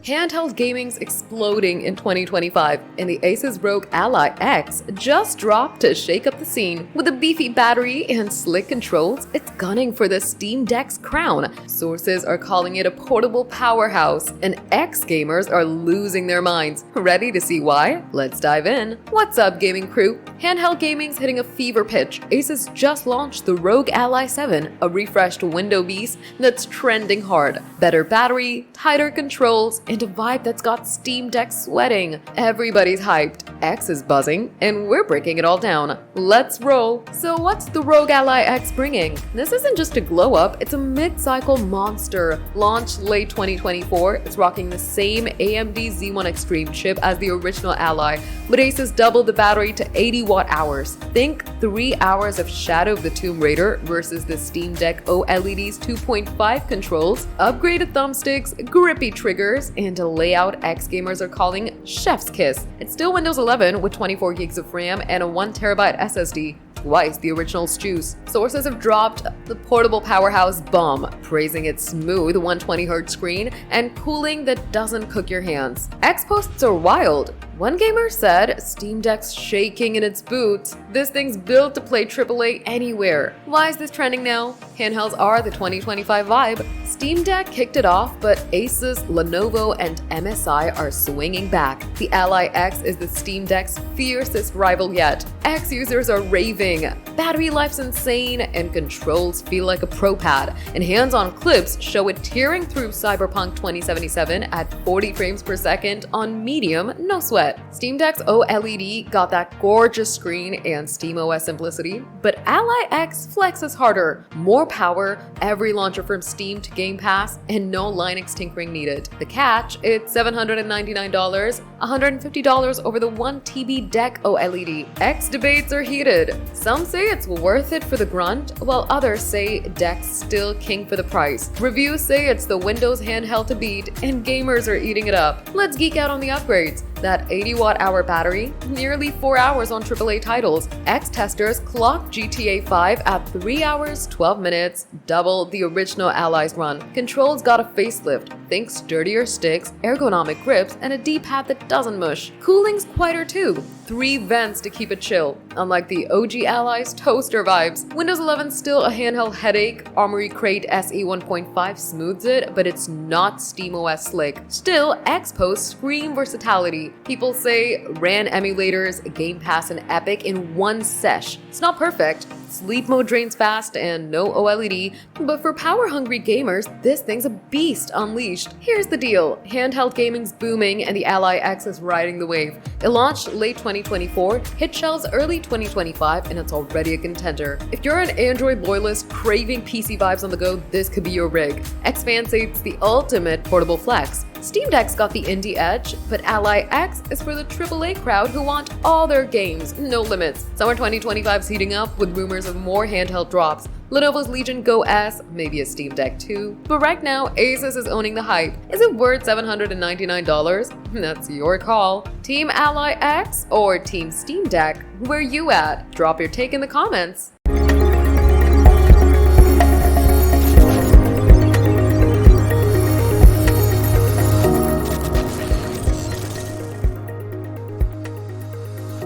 Handheld gaming's exploding in 2025, and the ASUS ROG Ally X just dropped to shake up the scene. With a beefy battery and slick controls, it's gunning for the Steam Deck's crown. Sources are calling it a portable powerhouse, and X gamers are losing their minds. Ready to see why? Let's dive in. What's up, gaming crew? Handheld gaming's hitting a fever pitch. ASUS just launched the ROG Ally 7, a refreshed window beast that's trending hard. Better battery, tighter controls, and a vibe that's got Steam Deck sweating. Everybody's hyped, X is buzzing, and we're breaking it all down. Let's roll. So what's the ROG Ally X bringing? This isn't just a glow up, it's a mid-cycle monster. Launched late 2024, it's rocking the same AMD Z1 Extreme chip as the original Ally, but ASUS doubled the battery to 80 watt-hours. Think 3 hours of Shadow of the Tomb Raider versus the Steam Deck OLED's 2.5 controls, upgraded thumbsticks, grippy triggers, and a layout X gamers are calling chef's kiss. It's still Windows 11 with 24 gigs of RAM and a 1TB SSD. Twice the original's juice. Sources have dropped the portable powerhouse bomb, praising its smooth 120Hz screen and cooling that doesn't cook your hands. X posts are wild. One gamer said, Steam Deck's shaking in its boots. This thing's built to play AAA anywhere. Why is this trending now? Handhelds are the 2025 vibe. Steam Deck kicked it off, but Asus, Lenovo, and MSI are swinging back. The Ally X is the Steam Deck's fiercest rival yet. X users are raving. Battery life's insane, and controls feel like a pro pad. And hands-on clips show it tearing through Cyberpunk 2077 at 40 frames per second on medium, no sweat. Steam Deck's OLED got that gorgeous screen and SteamOS simplicity, but Ally X flexes harder. More power, every launcher from Steam to Game Pass, and no Linux tinkering needed. The catch, it's $799, $150 over the 1TB Deck OLED. X debates are heated. Some say it's worth it for the grunt, while others say Deck's still king for the price. Reviews say it's the Windows handheld to beat, and gamers are eating it up. Let's geek out on the upgrades. That 80 watt-hour battery, nearly 4 hours on AAA titles. X testers clocked GTA 5 at 3 hours, 12 minutes, double the original Ally's run. Controls got a facelift. Think sturdier sticks, ergonomic grips, and a D-pad that doesn't mush. Cooling's quieter too. 3 vents to keep it chill. Unlike the OG Ally's toaster vibes. Windows 11's still a handheld headache. Armory Crate SE 1.5 smooths it, but it's not SteamOS slick. Still, X posts scream versatility. People say ran emulators, Game Pass, and Epic in one sesh. It's not perfect. Sleep mode drains fast and no OLED, but for power-hungry gamers, this thing's a beast unleashed. Here's the deal. Handheld gaming's booming and the Ally X is riding the wave. It launched late 2024, hit shelves early 2025, and it's already a contender. If you're an Android loyalist craving PC vibes on the go, this could be your rig. X fans say it's the ultimate portable flex. Steam Deck's got the indie edge, but Ally X is for the AAA crowd who want all their games, no limits. Summer 2025's heating up with rumors of more handheld drops. Lenovo's Legion Go S, maybe a Steam Deck too. But right now, Asus is owning the hype. Is it worth $799? That's your call. Team Ally X or Team Steam Deck? Where you at? Drop your take in the comments.